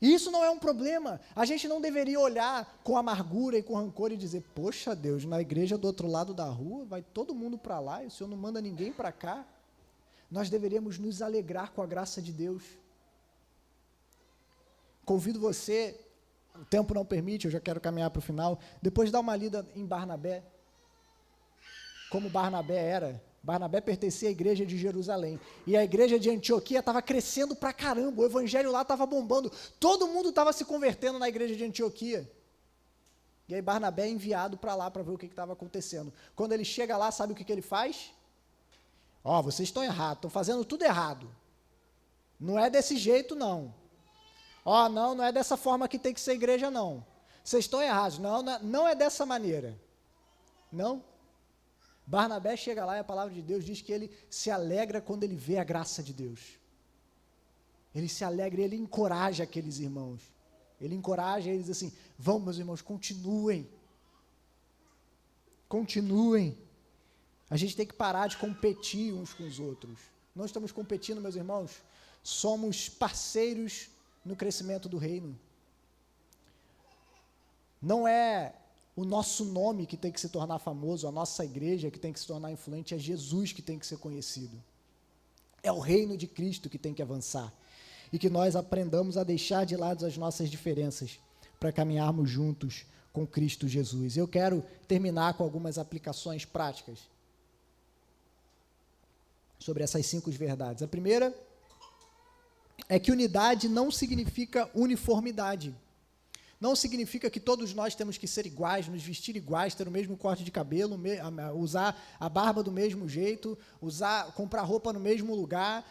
E isso não é um problema. A gente não deveria olhar com amargura e com rancor e dizer: poxa Deus, na igreja do outro lado da rua vai todo mundo para lá e o Senhor não manda ninguém para cá. Nós deveríamos nos alegrar com a graça de Deus. Convido você, o tempo não permite, eu já quero caminhar para o final, depois dá uma lida em Barnabé, como Barnabé era Barnabé pertencia à igreja de Jerusalém. E a igreja de Antioquia estava crescendo pra caramba. O evangelho lá estava bombando. Todo mundo estava se convertendo na igreja de Antioquia. E aí Barnabé é enviado para lá para ver o que estava acontecendo. Quando ele chega lá, sabe o que ele faz? Ó, vocês estão errados, estão fazendo tudo errado. Não é desse jeito, não. Ó, não é dessa forma que tem que ser igreja, não. Vocês estão errados. Não é dessa maneira. Não. Barnabé chega lá e a palavra de Deus diz que ele se alegra quando ele vê a graça de Deus. Ele se alegra, ele encoraja aqueles irmãos. Ele encoraja eles assim, vamos, meus irmãos, continuem. Continuem. A gente tem que parar de competir uns com os outros. Não estamos competindo, meus irmãos. Somos parceiros no crescimento do reino. Não é o nosso nome que tem que se tornar famoso, a nossa igreja que tem que se tornar influente, é Jesus que tem que ser conhecido. É o reino de Cristo que tem que avançar. E que nós aprendamos a deixar de lado as nossas diferenças para caminharmos juntos com Cristo Jesus. Eu quero terminar com algumas aplicações práticas sobre essas 5 verdades. A primeira é que unidade não significa uniformidade. Não significa que todos nós temos que ser iguais, nos vestir iguais, ter o mesmo corte de cabelo, usar a barba do mesmo jeito, comprar roupa no mesmo lugar,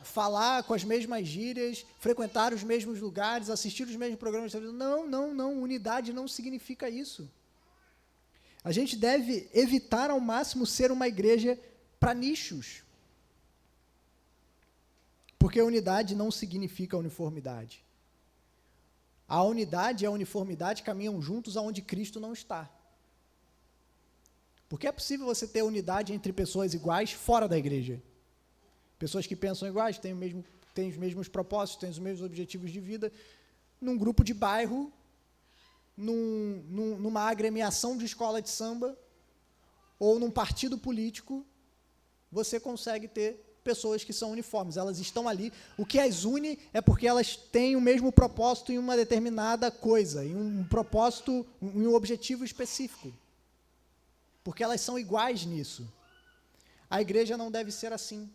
falar com as mesmas gírias, frequentar os mesmos lugares, assistir os mesmos programas de televisão. Não, unidade não significa isso. A gente deve evitar ao máximo ser uma igreja para nichos. Porque unidade não significa uniformidade. A unidade e a uniformidade caminham juntos aonde Cristo não está. Porque é possível você ter unidade entre pessoas iguais fora da igreja. Pessoas que pensam iguais, têm os mesmos propósitos, têm os mesmos objetivos de vida, num grupo de bairro, numa agremiação de escola de samba, ou num partido político, você consegue ter pessoas que são uniformes, elas estão ali, o que as une é porque elas têm o mesmo propósito em uma determinada coisa, em um propósito, em um objetivo específico, porque elas são iguais nisso. A igreja não deve ser assim,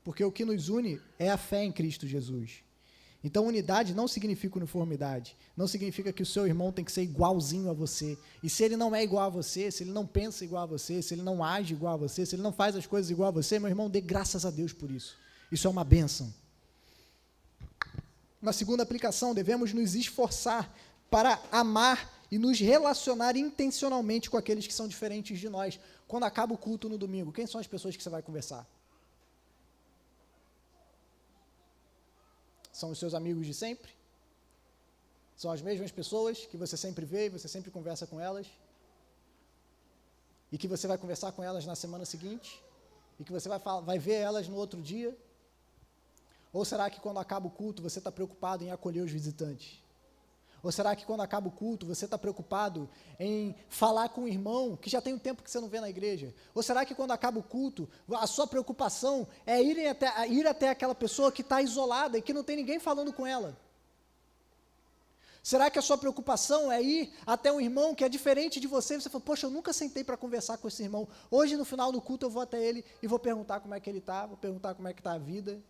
porque o que nos une é a fé em Cristo Jesus. Então, unidade não significa uniformidade, não significa que o seu irmão tem que ser igualzinho a você, e se ele não é igual a você, se ele não pensa igual a você, se ele não age igual a você, se ele não faz as coisas igual a você, meu irmão, dê graças a Deus por isso. Isso é uma bênção. Uma segunda aplicação, devemos nos esforçar para amar e nos relacionar intencionalmente com aqueles que são diferentes de nós. Quando acaba o culto no domingo, quem são as pessoas que você vai conversar? São os seus amigos de sempre? São as mesmas pessoas que você sempre vê e você sempre conversa com elas? E que você vai conversar com elas na semana seguinte? E que você vai ver elas no outro dia? Ou será que quando acaba o culto você está preocupado em acolher os visitantes? Ou será que quando acaba o culto você está preocupado em falar com o irmão que já tem um tempo que você não vê na igreja? Ou será que quando acaba o culto a sua preocupação é ir até aquela pessoa que está isolada e que não tem ninguém falando com ela? Será que a sua preocupação é ir até um irmão que é diferente de você e você fala, poxa, eu nunca sentei para conversar com esse irmão, hoje no final do culto eu vou até ele e vou perguntar como é que ele está, vou perguntar como é que está a vida?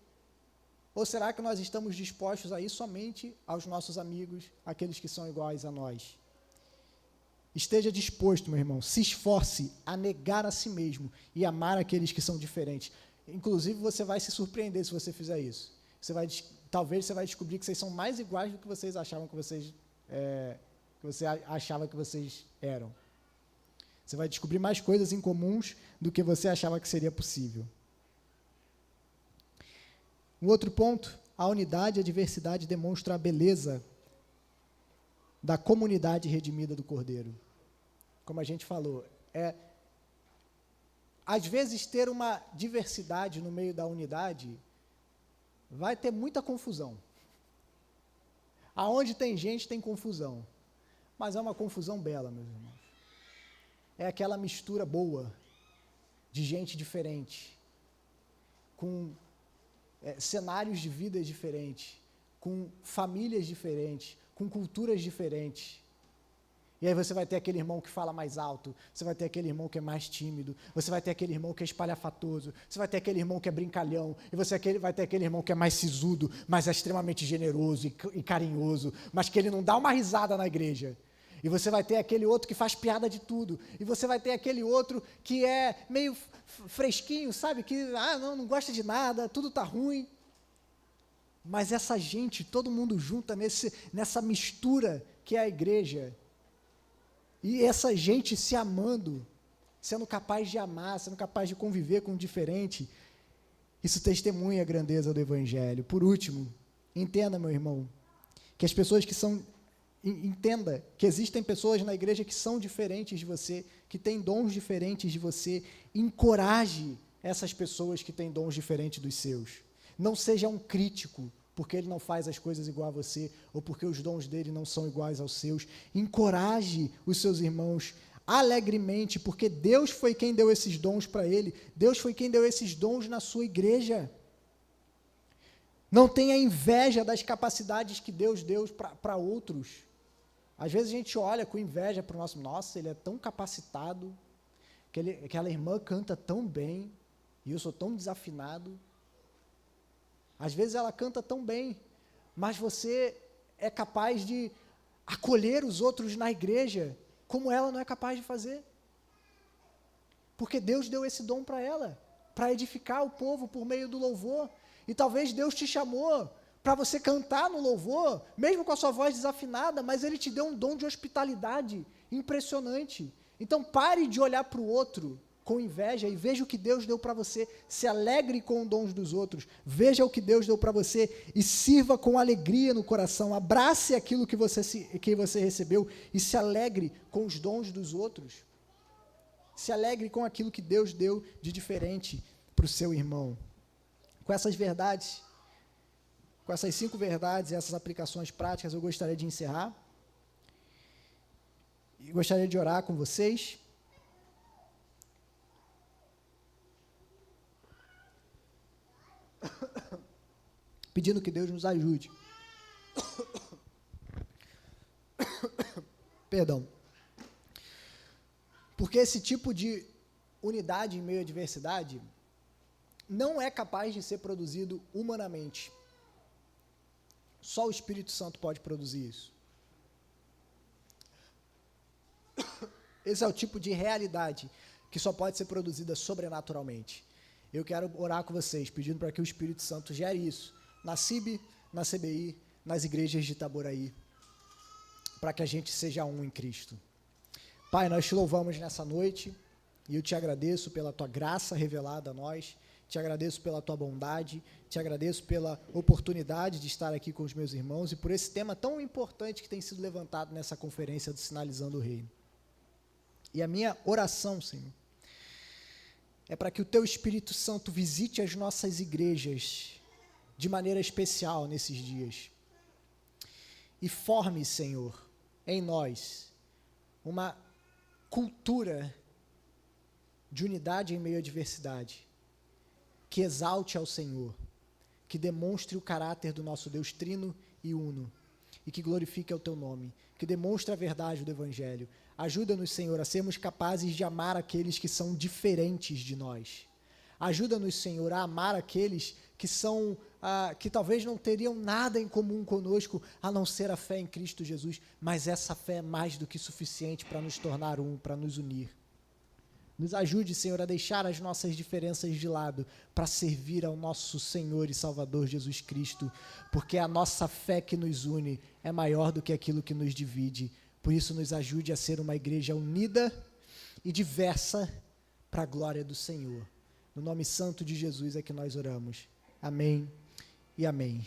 Ou será que nós estamos dispostos a ir somente aos nossos amigos, aqueles que são iguais a nós? Esteja disposto, meu irmão, se esforce a negar a si mesmo e amar aqueles que são diferentes. Inclusive, você vai se surpreender se você fizer isso. Talvez você vai descobrir que vocês são mais iguais do que vocês achavam que você achava que vocês eram. Você vai descobrir mais coisas em comuns do que você achava que seria possível. Um outro ponto, a unidade e a diversidade demonstram a beleza da comunidade redimida do Cordeiro. Como a gente falou, às vezes ter uma diversidade no meio da unidade vai ter muita confusão. Aonde tem gente, tem confusão. Mas é uma confusão bela, meus irmãos. É aquela mistura boa de gente diferente, com cenários de vida diferentes, com famílias diferentes, com culturas diferentes. E aí você vai ter aquele irmão que fala mais alto, você vai ter aquele irmão que é mais tímido, você vai ter aquele irmão que é espalhafatoso, você vai ter aquele irmão que é brincalhão, e você vai ter aquele irmão que é mais sisudo, mas é extremamente generoso e carinhoso, mas que ele não dá uma risada na igreja. E você vai ter aquele outro que faz piada de tudo, e você vai ter aquele outro que é meio fresquinho, sabe, que não gosta de nada, tudo está ruim. Mas essa gente, todo mundo junta nessa mistura que é a igreja, e essa gente se amando, sendo capaz de amar, sendo capaz de conviver com o diferente, isso testemunha a grandeza do Evangelho. Por último, entenda, meu irmão, que as pessoas que são, entenda que existem pessoas na igreja que são diferentes de você, que têm dons diferentes de você, encoraje essas pessoas que têm dons diferentes dos seus. Não seja um crítico, porque ele não faz as coisas igual a você, ou porque os dons dele não são iguais aos seus. Encoraje os seus irmãos alegremente, porque Deus foi quem deu esses dons para ele, Deus foi quem deu esses dons na sua igreja. Não tenha inveja das capacidades que Deus deu para outros. Às vezes a gente olha com inveja para o nossa, ele é tão capacitado, aquela irmã canta tão bem, e eu sou tão desafinado. Às vezes ela canta tão bem, mas você é capaz de acolher os outros na igreja, como ela não é capaz de fazer. Porque Deus deu esse dom para ela, para edificar o povo por meio do louvor. E talvez Deus te chamou para você cantar no louvor, mesmo com a sua voz desafinada, mas Ele te deu um dom de hospitalidade impressionante. Então pare de olhar para o outro com inveja e veja o que Deus deu para você, se alegre com os dons dos outros, veja o que Deus deu para você e sirva com alegria no coração, abrace aquilo que você recebeu e se alegre com os dons dos outros, se alegre com aquilo que Deus deu de diferente para o seu irmão. Com essas verdades, com essas 5 verdades e essas aplicações práticas, eu gostaria de encerrar e gostaria de orar com vocês. Pedindo que Deus nos ajude. Perdão. Porque esse tipo de unidade em meio à diversidade não é capaz de ser produzido humanamente. Só o Espírito Santo pode produzir isso. Esse é o tipo de realidade que só pode ser produzida sobrenaturalmente. Eu quero orar com vocês, pedindo para que o Espírito Santo gere isso, na CIB, na CBI, nas igrejas de Itaboraí, para que a gente seja um em Cristo. Pai, nós te louvamos nessa noite, e eu te agradeço pela tua graça revelada a nós, te agradeço pela tua bondade, te agradeço pela oportunidade de estar aqui com os meus irmãos, e por esse tema tão importante que tem sido levantado nessa conferência do Sinalizando o Reino. E a minha oração, Senhor, é para que o teu Espírito Santo visite as nossas igrejas de maneira especial nesses dias. E forme, Senhor, em nós uma cultura de unidade em meio à diversidade, que exalte ao Senhor, que demonstre o caráter do nosso Deus trino e uno, e que glorifique ao teu nome, que demonstre a verdade do Evangelho. Ajuda-nos, Senhor, a sermos capazes de amar aqueles que são diferentes de nós. Ajuda-nos, Senhor, a amar aqueles que são, que talvez não teriam nada em comum conosco, a não ser a fé em Cristo Jesus, mas essa fé é mais do que suficiente para nos tornar um, para nos unir. Nos ajude, Senhor, a deixar as nossas diferenças de lado, para servir ao nosso Senhor e Salvador Jesus Cristo, porque a nossa fé que nos une é maior do que aquilo que nos divide. Por isso, nos ajude a ser uma igreja unida e diversa para a glória do Senhor. No nome santo de Jesus é que nós oramos. Amém e amém.